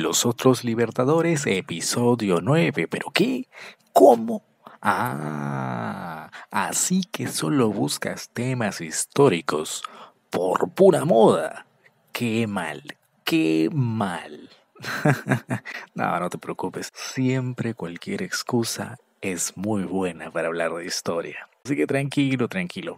Los otros libertadores, episodio 9. ¿Pero qué? ¿Cómo? Así que solo buscas temas históricos por pura moda. Qué mal, qué mal. No te preocupes. Siempre cualquier excusa es muy buena para hablar de historia. Así que tranquilo,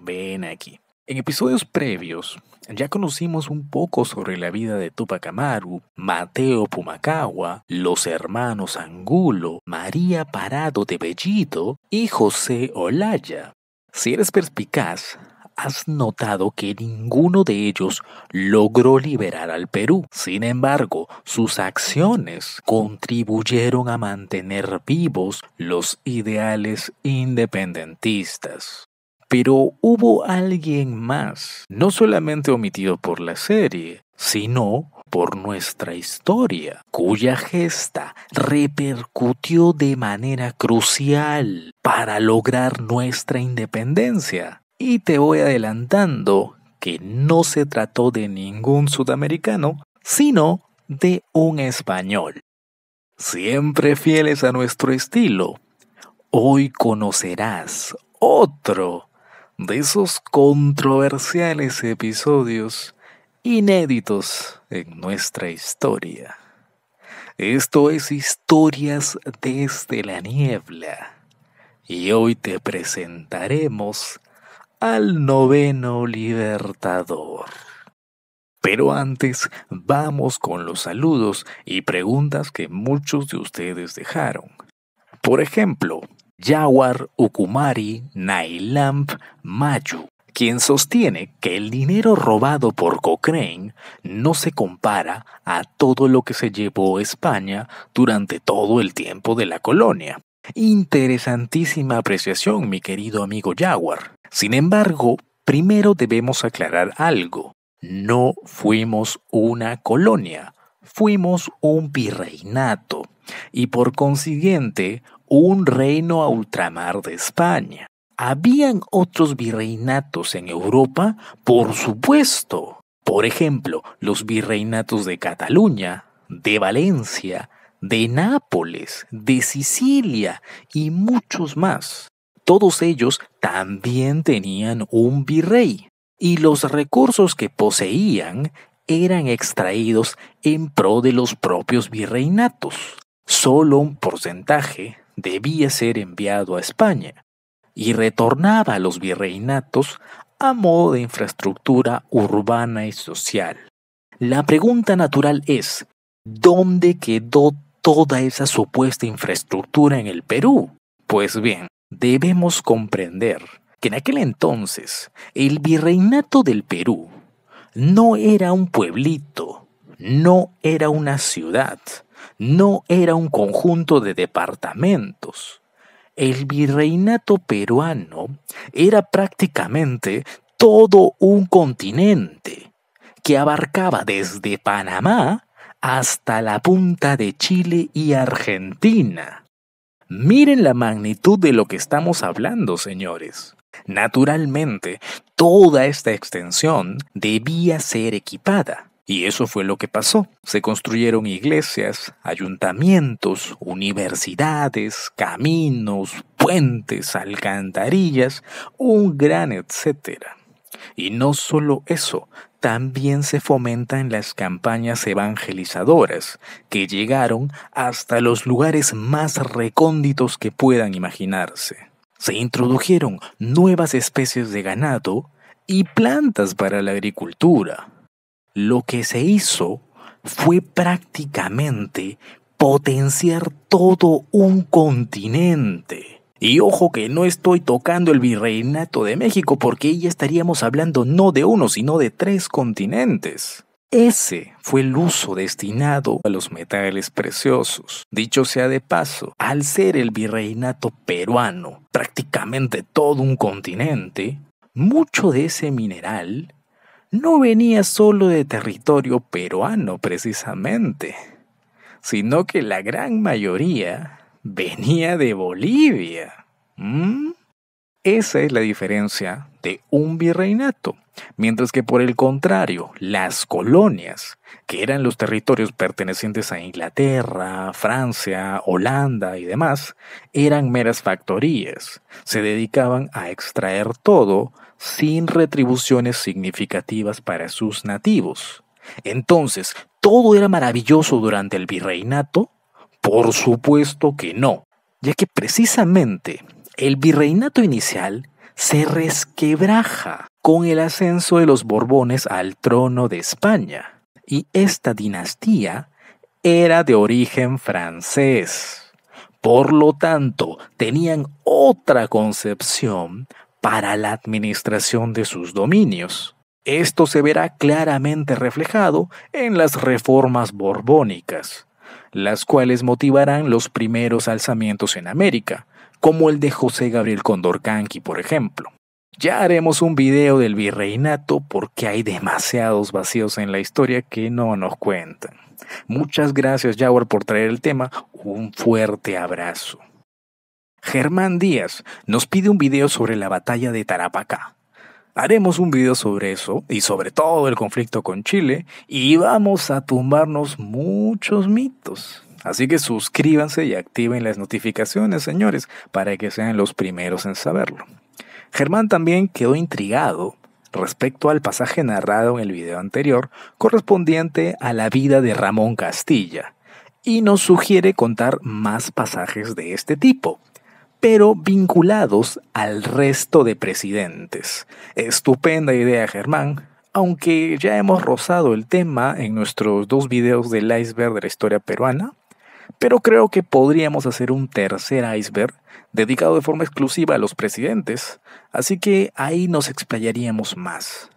ven aquí. En episodios previos ya conocimos un poco sobre la vida de Túpac Amaru, Mateo Pumacahua, los hermanos Angulo, María Parado de Bellido y José Olaya. Si eres perspicaz, has notado que ninguno de ellos logró liberar al Perú. Sin embargo, sus acciones contribuyeron a mantener vivos los ideales independentistas. Pero hubo alguien más, no solamente omitido por la serie, sino por nuestra historia, cuya gesta repercutió de manera crucial para lograr nuestra independencia. Y te voy adelantando que no se trató de ningún sudamericano, sino de un español. Siempre fieles a nuestro estilo, hoy conocerás otro de esos controversiales episodios inéditos en nuestra historia. Esto es Historias desde la Niebla. Y hoy te presentaremos al noveno libertador. Pero antes, vamos con los saludos y preguntas que muchos de ustedes dejaron. Por ejemplo, Yawar Ukumari Nailamp Mayu, quien sostiene que el dinero robado por Cochrane no se compara a todo lo que se llevó España durante todo el tiempo de la colonia. Interesantísima apreciación, mi querido amigo Yawar. Sin embargo, primero debemos aclarar algo. No fuimos una colonia, fuimos un virreinato y por consiguiente un reino a ultramar de España. ¿Habían otros virreinatos en Europa? Por supuesto. Por ejemplo, los virreinatos de Cataluña, de Valencia, de Nápoles, de Sicilia y muchos más. Todos ellos también tenían un virrey y los recursos que poseían eran extraídos en pro de los propios virreinatos. Solo un porcentaje debía ser enviado a España y retornaba a los virreinatos a modo de infraestructura urbana y social. La pregunta natural es, ¿dónde quedó toda esa supuesta infraestructura en el Perú? Pues bien, debemos comprender que en aquel entonces el virreinato del Perú no era un pueblito, no era una ciudad, no era un conjunto de departamentos. El virreinato peruano era prácticamente todo un continente que abarcaba desde Panamá hasta la punta de Chile y Argentina. Miren la magnitud de lo que estamos hablando, señores. Naturalmente, toda esta extensión debía ser equipada. Y eso fue lo que pasó. Se construyeron iglesias, ayuntamientos, universidades, caminos, puentes, alcantarillas, un gran etcétera. Y no solo eso, también se fomentan las campañas evangelizadoras que llegaron hasta los lugares más recónditos que puedan imaginarse. Se introdujeron nuevas especies de ganado y plantas para la agricultura. Lo que se hizo fue prácticamente potenciar todo un continente. Y ojo que no estoy tocando el virreinato de México porque ahí ya estaríamos hablando no de uno sino de 3 continentes. Ese fue el uso destinado a los metales preciosos. Dicho sea de paso, al ser el virreinato peruano prácticamente todo un continente, mucho de ese mineral no venía solo de territorio peruano precisamente, sino que la gran mayoría venía de Bolivia. Esa es la diferencia de un virreinato. Mientras que por el contrario, las colonias, que eran los territorios pertenecientes a Inglaterra, Francia, Holanda y demás, eran meras factorías. Se dedicaban a extraer todo sin retribuciones significativas para sus nativos. Entonces, ¿todo era maravilloso durante el virreinato? Por supuesto que no, ya que precisamente el virreinato inicial se resquebraja con el ascenso de los Borbones al trono de España, y esta dinastía era de origen francés. Por lo tanto, tenían otra concepción para la administración de sus dominios. Esto se verá claramente reflejado en las reformas borbónicas, las cuales motivarán los primeros alzamientos en América, como el de José Gabriel Condorcanqui, por ejemplo. Ya haremos un video del virreinato porque hay demasiados vacíos en la historia que no nos cuentan. Muchas gracias, Jaguar, por traer el tema. Un fuerte abrazo. Germán Díaz nos pide un video sobre la batalla de Tarapacá. Haremos un video sobre eso y sobre todo el conflicto con Chile y vamos a tumbarnos muchos mitos. Así que suscríbanse y activen las notificaciones, señores, para que sean los primeros en saberlo. Germán también quedó intrigado respecto al pasaje narrado en el video anterior correspondiente a la vida de Ramón Castilla y nos sugiere contar más pasajes de este tipo, pero vinculados al resto de presidentes. Estupenda idea, Germán, aunque ya hemos rozado el tema en nuestros 2 videos del iceberg de la historia peruana, pero creo que podríamos hacer un tercer iceberg dedicado de forma exclusiva a los presidentes, así que ahí nos explayaríamos más.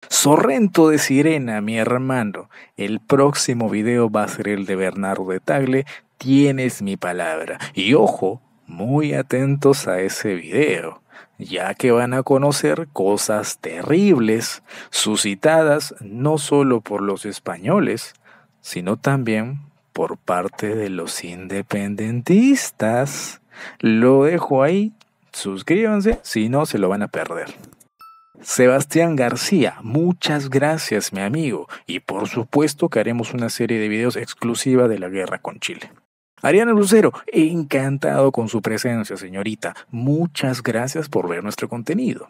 Sorrento de Sirena, mi hermano, el próximo video va a ser el de Bernardo de Tagle, tienes mi palabra. Y ojo, muy atentos a ese video, ya que van a conocer cosas terribles, suscitadas no solo por los españoles, sino también por parte de los independentistas. Lo dejo ahí, suscríbanse, si no se lo van a perder. Sebastián García, muchas gracias, mi amigo, y por supuesto que haremos una serie de videos exclusiva de la guerra con Chile. Ariana Lucero, encantado con su presencia, señorita. Muchas gracias por ver nuestro contenido.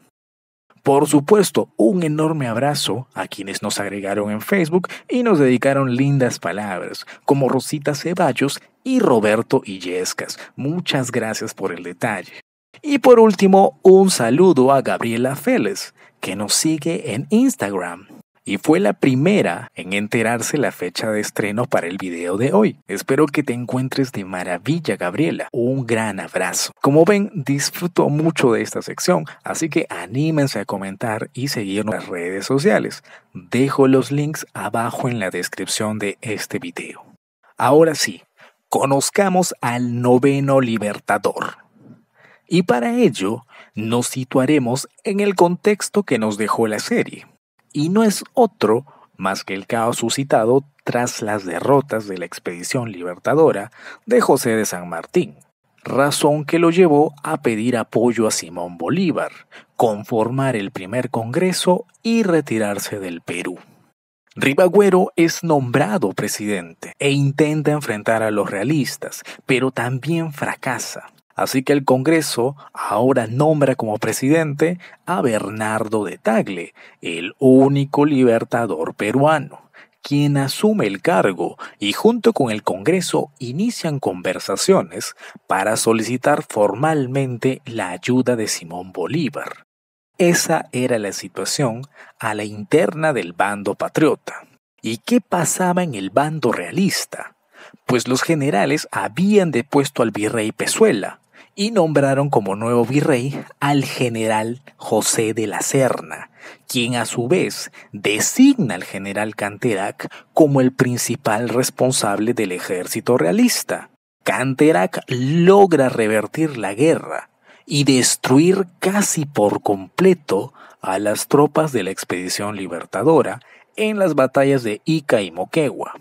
Por supuesto, un enorme abrazo a quienes nos agregaron en Facebook y nos dedicaron lindas palabras, como Rosita Ceballos y Roberto Illescas. Muchas gracias por el detalle. Y por último, un saludo a Gabriela Félez, que nos sigue en Instagram. Y fue la primera en enterarse la fecha de estreno para el video de hoy. Espero que te encuentres de maravilla, Gabriela. Un gran abrazo. Como ven, disfruto mucho de esta sección, así que anímense a comentar y seguirnos en las redes sociales. Dejo los links abajo en la descripción de este video. Ahora sí, conozcamos al 9º Libertador. Y para ello, nos situaremos en el contexto que nos dejó la serie. Y no es otro más que el caos suscitado tras las derrotas de la expedición libertadora de José de San Martín, razón que lo llevó a pedir apoyo a Simón Bolívar, conformar el primer Congreso y retirarse del Perú. Ribagüero es nombrado presidente e intenta enfrentar a los realistas, pero también fracasa. Así que el Congreso ahora nombra como presidente a Bernardo de Tagle, el único libertador peruano, quien asume el cargo y junto con el Congreso inician conversaciones para solicitar formalmente la ayuda de Simón Bolívar. Esa era la situación a la interna del bando patriota. ¿Y qué pasaba en el bando realista? Pues los generales habían depuesto al virrey Pezuela y nombraron como nuevo virrey al general José de la Serna, quien a su vez designa al general Canterac como el principal responsable del ejército realista. Canterac logra revertir la guerra y destruir casi por completo a las tropas de la expedición libertadora en las batallas de Ica y Moquegua.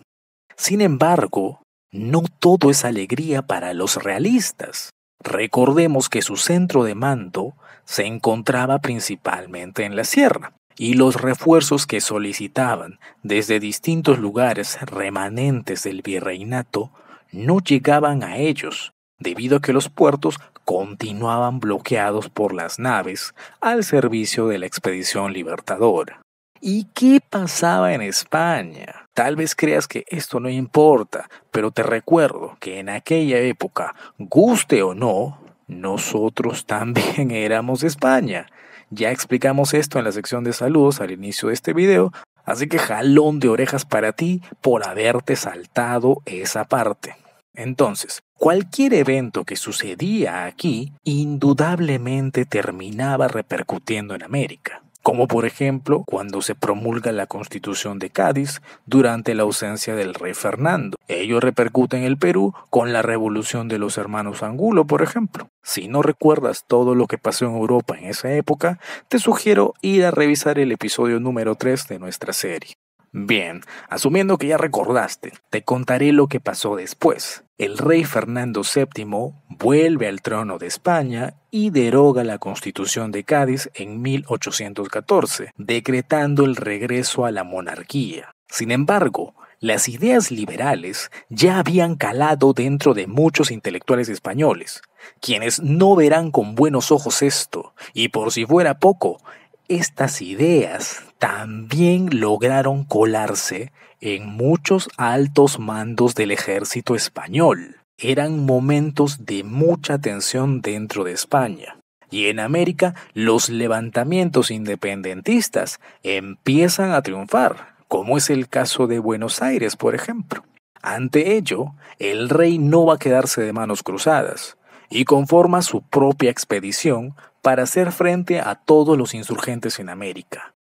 Sin embargo, no todo es alegría para los realistas. Recordemos que su centro de mando se encontraba principalmente en la sierra, y los refuerzos que solicitaban desde distintos lugares remanentes del virreinato no llegaban a ellos, debido a que los puertos continuaban bloqueados por las naves al servicio de la expedición libertadora. ¿Y qué pasaba en España? Tal vez creas que esto no importa, pero te recuerdo que en aquella época, guste o no, nosotros también éramos España. Ya explicamos esto en la sección de saludos al inicio de este video, así que jalón de orejas para ti por haberte saltado esa parte. Entonces, cualquier evento que sucedía aquí indudablemente terminaba repercutiendo en América, como por ejemplo cuando se promulga la Constitución de Cádiz durante la ausencia del rey Fernando. Ello repercute en el Perú con la revolución de los hermanos Angulo, por ejemplo. Si no recuerdas todo lo que pasó en Europa en esa época, te sugiero ir a revisar el episodio número 3 de nuestra serie. Bien, asumiendo que ya recordaste, te contaré lo que pasó después. El rey Fernando VII vuelve al trono de España y deroga la Constitución de Cádiz en 1814, decretando el regreso a la monarquía. Sin embargo, las ideas liberales ya habían calado dentro de muchos intelectuales españoles, quienes no verán con buenos ojos esto, y por si fuera poco, estas ideas también lograron colarse en muchos altos mandos del ejército español. Eran momentos de mucha tensión dentro de España. Y en América los levantamientos independentistas empiezan a triunfar, como es el caso de Buenos Aires, por ejemplo. Ante ello, el rey no va a quedarse de manos cruzadas y conforma su propia expedición para hacer frente a todos los insurgentes en América.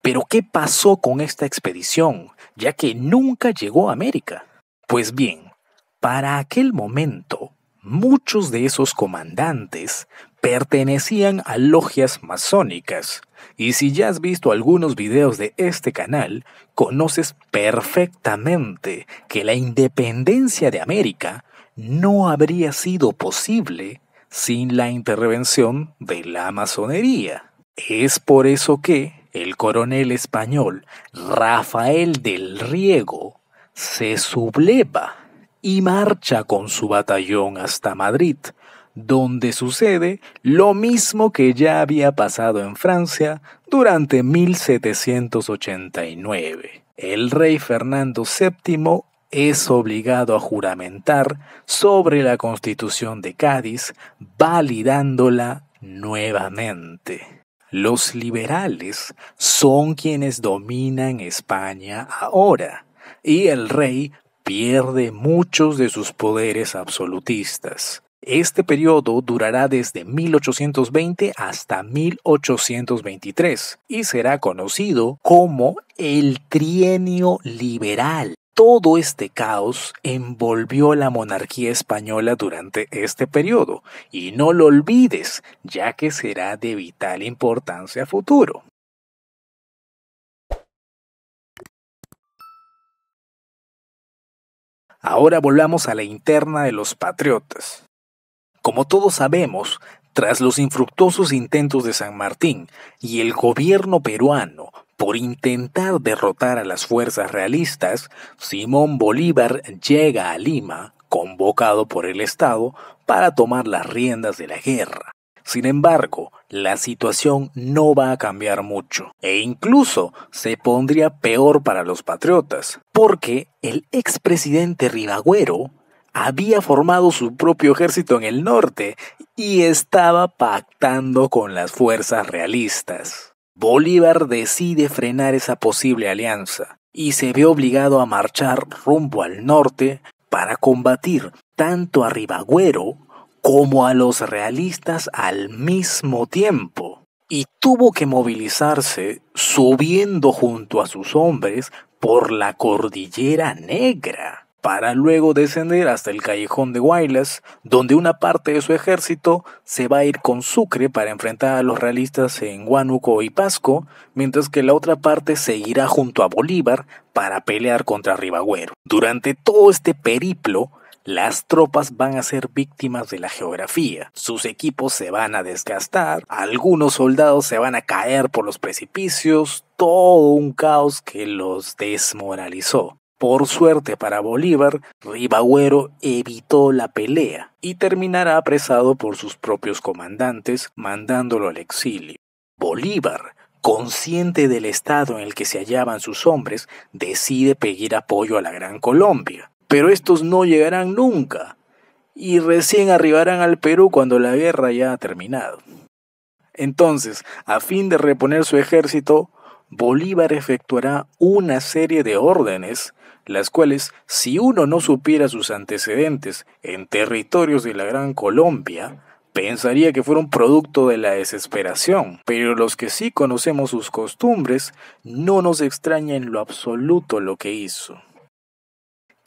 Pero ¿qué pasó con esta expedición, ya que nunca llegó a América? Pues bien, para aquel momento, muchos de esos comandantes pertenecían a logias masónicas, y si ya has visto algunos videos de este canal, conoces perfectamente que la independencia de América no habría sido posible sin la intervención de la masonería. Es por eso que el coronel español Rafael del Riego se subleva y marcha con su batallón hasta Madrid, donde sucede lo mismo que ya había pasado en Francia durante 1789. El rey Fernando VII es obligado a juramentar sobre la Constitución de Cádiz, validándola nuevamente. Los liberales son quienes dominan España ahora, y el rey pierde muchos de sus poderes absolutistas. Este periodo durará desde 1820 hasta 1823 y será conocido como el Trienio Liberal. Todo este caos envolvió la monarquía española durante este periodo, y no lo olvides, ya que será de vital importancia a futuro. Ahora volvamos a la interna de los patriotas. Como todos sabemos, tras los infructuosos intentos de San Martín y el gobierno peruano por intentar derrotar a las fuerzas realistas, Simón Bolívar llega a Lima, convocado por el Estado, para tomar las riendas de la guerra. Sin embargo, la situación no va a cambiar mucho, e incluso se pondría peor para los patriotas, porque el expresidente Rivagüero había formado su propio ejército en el norte y estaba pactando con las fuerzas realistas. Bolívar decide frenar esa posible alianza y se ve obligado a marchar rumbo al norte para combatir tanto a Rivagüero como a los realistas al mismo tiempo. Y tuvo que movilizarse subiendo junto a sus hombres por la Cordillera Negra, para luego descender hasta el Callejón de Huaylas, donde una parte de su ejército se va a ir con Sucre para enfrentar a los realistas en Huánuco y Pasco, mientras que la otra parte seguirá junto a Bolívar para pelear contra Rivagüero. Durante todo este periplo, Las tropas van a ser víctimas de la geografía, sus equipos se van a desgastar, algunos soldados se van a caer por los precipicios, todo un caos que los desmoralizó. Por suerte para Bolívar, Ribagüero evitó la pelea y terminará apresado por sus propios comandantes, mandándolo al exilio. Bolívar, consciente del estado en el que se hallaban sus hombres, decide pedir apoyo a la Gran Colombia. Pero estos no llegarán nunca, y recién arribarán al Perú cuando la guerra ya ha terminado. Entonces, a fin de reponer su ejército, Bolívar efectuará una serie de órdenes, las cuales, si uno no supiera sus antecedentes en territorios de la Gran Colombia, pensaría que fueron producto de la desesperación, pero los que sí conocemos sus costumbres, no nos extraña en lo absoluto lo que hizo.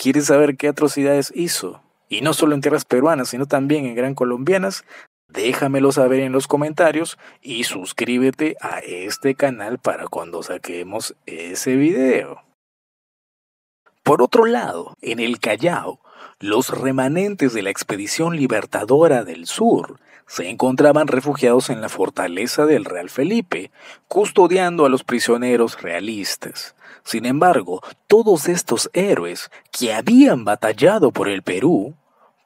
¿Quieres saber qué atrocidades hizo? Y no solo en tierras peruanas, sino también en gran colombianas. Déjamelo saber en los comentarios y suscríbete a este canal para cuando saquemos ese video. Por otro lado, en el Callao, los remanentes de la Expedición Libertadora del Sur se encontraban refugiados en la fortaleza del Real Felipe, custodiando a los prisioneros realistas. Sin embargo, todos estos héroes que habían batallado por el Perú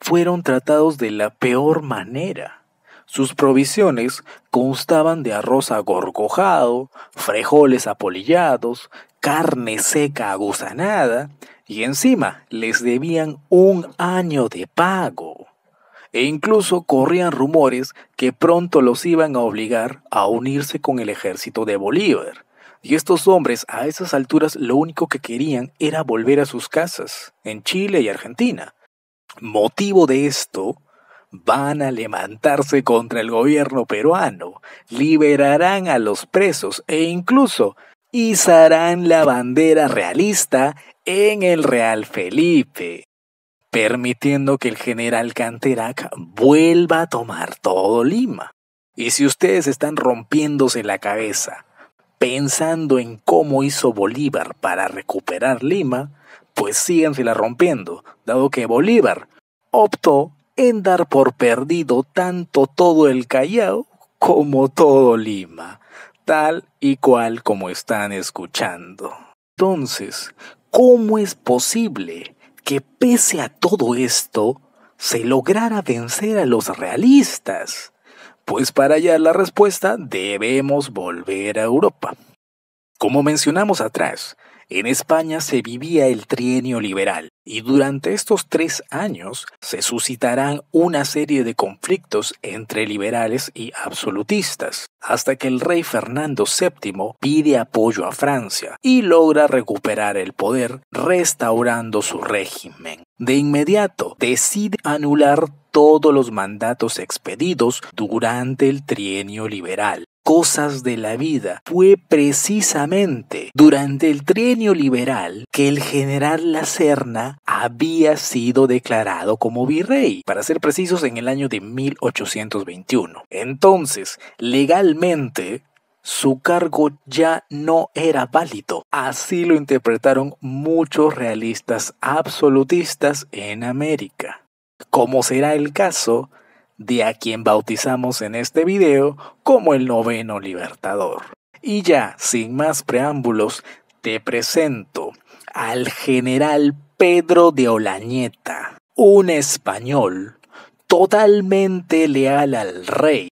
fueron tratados de la peor manera. Sus provisiones constaban de arroz agorgojado, frijoles apolillados, carne seca aguzanada y encima les debían 1 año de pago. E incluso corrían rumores que pronto los iban a obligar a unirse con el ejército de Bolívar. Y estos hombres a esas alturas lo único que querían era volver a sus casas, en Chile y Argentina. Motivo de esto, van a levantarse contra el gobierno peruano, liberarán a los presos e incluso izarán la bandera realista en el Real Felipe, permitiendo que el general Canterac vuelva a tomar todo Lima. Y si ustedes están rompiéndose la cabeza pensando en cómo hizo Bolívar para recuperar Lima, pues sígansela rompiendo, dado que Bolívar optó en dar por perdido tanto todo el Callao como todo Lima, tal y cual como están escuchando. Entonces, ¿cómo es posible que pese a todo esto se lograra vencer a los realistas? Pues para hallar la respuesta debemos volver a Europa. Como mencionamos atrás, en España se vivía el trienio liberal y durante estos 3 años se suscitarán una serie de conflictos entre liberales y absolutistas, hasta que el rey Fernando VII pide apoyo a Francia y logra recuperar el poder restaurando su régimen. De inmediato decide anular todos los mandatos expedidos durante el trienio liberal. Cosas de la vida. Fue precisamente durante el trienio liberal que el general La Serna había sido declarado como virrey, para ser precisos en el año de 1821. Entonces, legalmente, su cargo ya no era válido. Así lo interpretaron muchos realistas absolutistas en América, como será el caso de a quien bautizamos en este video como el 9º Libertador. Y ya, sin más preámbulos, te presento al general Pedro de Olañeta, un español totalmente leal al rey,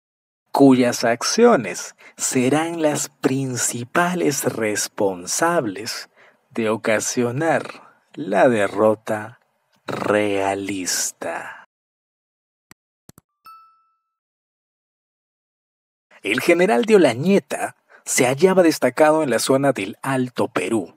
cuyas acciones serán las principales responsables de ocasionar la derrota realista. El general de Olañeta se hallaba destacado en la zona del Alto Perú,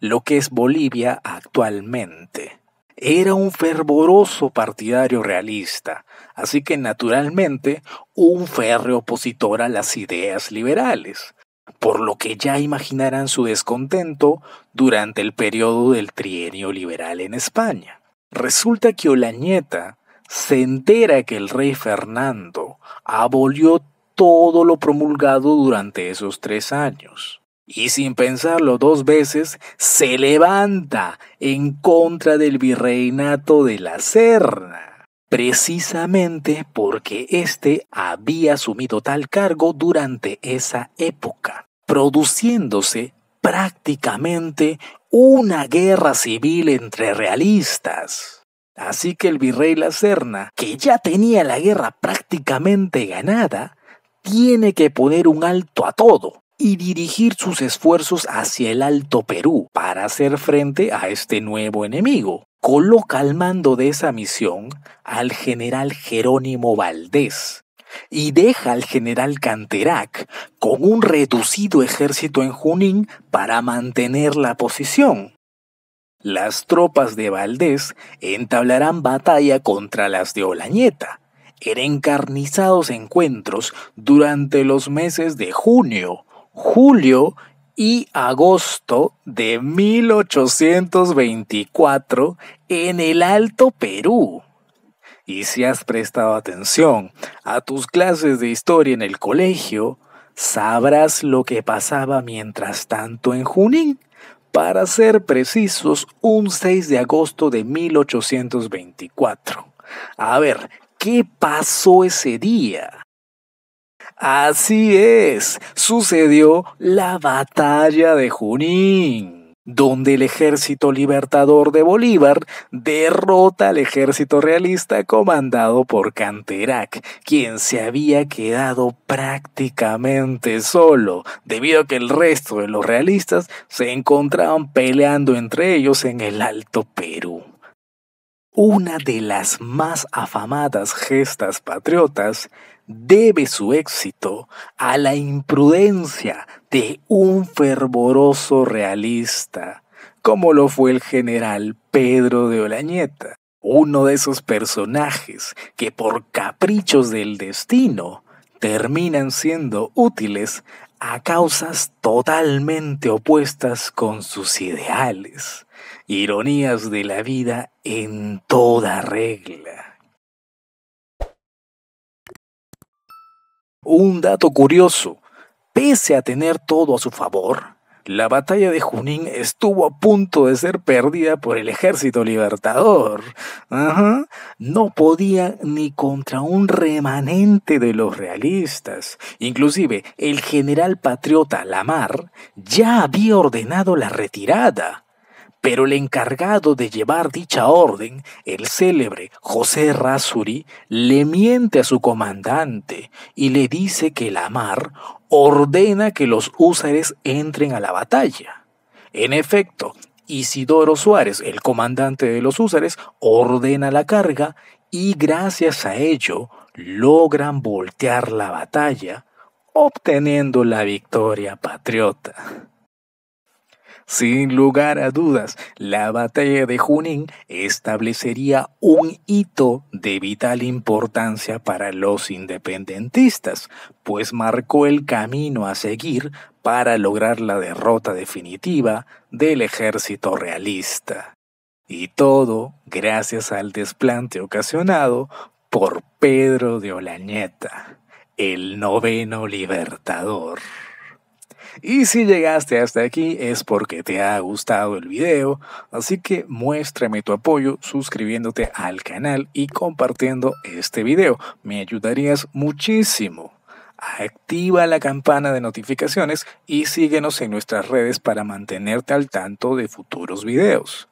lo que es Bolivia actualmente. Era un fervoroso partidario realista, así que naturalmente un férreo opositor a las ideas liberales, por lo que ya imaginarán su descontento durante el periodo del trienio liberal en España. Resulta que Olañeta se entera que el rey Fernando abolió todo lo promulgado durante esos 3 años. y sin pensarlo dos veces se levanta en contra del virreinato de la Serna, precisamente porque éste había asumido tal cargo durante esa época, produciéndose prácticamente una guerra civil entre realistas. Así que el virrey La Serna, que ya tenía la guerra prácticamente ganada, tiene que poner un alto a todo y dirigir sus esfuerzos hacia el Alto Perú para hacer frente a este nuevo enemigo. Coloca al mando de esa misión al general Jerónimo Valdés y deja al general Canterac con un reducido ejército en Junín para mantener la posición. Las tropas de Valdés entablarán batalla contra las de Olañeta en encarnizados encuentros durante los meses de junio, julio y agosto de 1824 en el Alto Perú. Y si has prestado atención a tus clases de historia en el colegio, sabrás lo que pasaba mientras tanto en Junín. Para ser precisos, un 6 de agosto de 1824. A ver, ¿qué pasó ese día? Así es, sucedió la batalla de Junín, donde el ejército libertador de Bolívar derrota al ejército realista comandado por Canterac, quien se había quedado prácticamente solo, debido a que el resto de los realistas se encontraban peleando entre ellos en el Alto Perú. Una de las más afamadas gestas patriotas debe su éxito a la imprudencia de un fervoroso realista, como lo fue el general Pedro de Olañeta, uno de esos personajes que por caprichos del destino terminan siendo útiles a causas totalmente opuestas con sus ideales. Ironías de la vida en toda regla. Un dato curioso, pese a tener todo a su favor, la batalla de Junín estuvo a punto de ser perdida por el ejército libertador. No podía ni contra un remanente de los realistas. Inclusive, el general patriota Lamar ya había ordenado la retirada. Pero el encargado de llevar dicha orden, el célebre José Errázuri, le miente a su comandante y le dice que Lamar ordena que los húsares entren a la batalla. En efecto, Isidoro Suárez, el comandante de los húsares, ordena la carga y gracias a ello logran voltear la batalla, obteniendo la victoria patriota. Sin lugar a dudas, la batalla de Junín establecería un hito de vital importancia para los independentistas, pues marcó el camino a seguir para lograr la derrota definitiva del ejército realista. Y todo gracias al desplante ocasionado por Pedro de Olañeta, el noveno libertador. Y si llegaste hasta aquí es porque te ha gustado el video, así que muéstrame tu apoyo suscribiéndote al canal y compartiendo este video. Me ayudarías muchísimo. Activa la campana de notificaciones y síguenos en nuestras redes para mantenerte al tanto de futuros videos.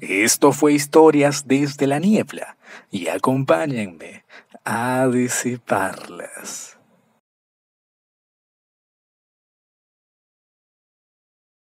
Esto fue Historias desde la Niebla y acompáñenme a disiparlas.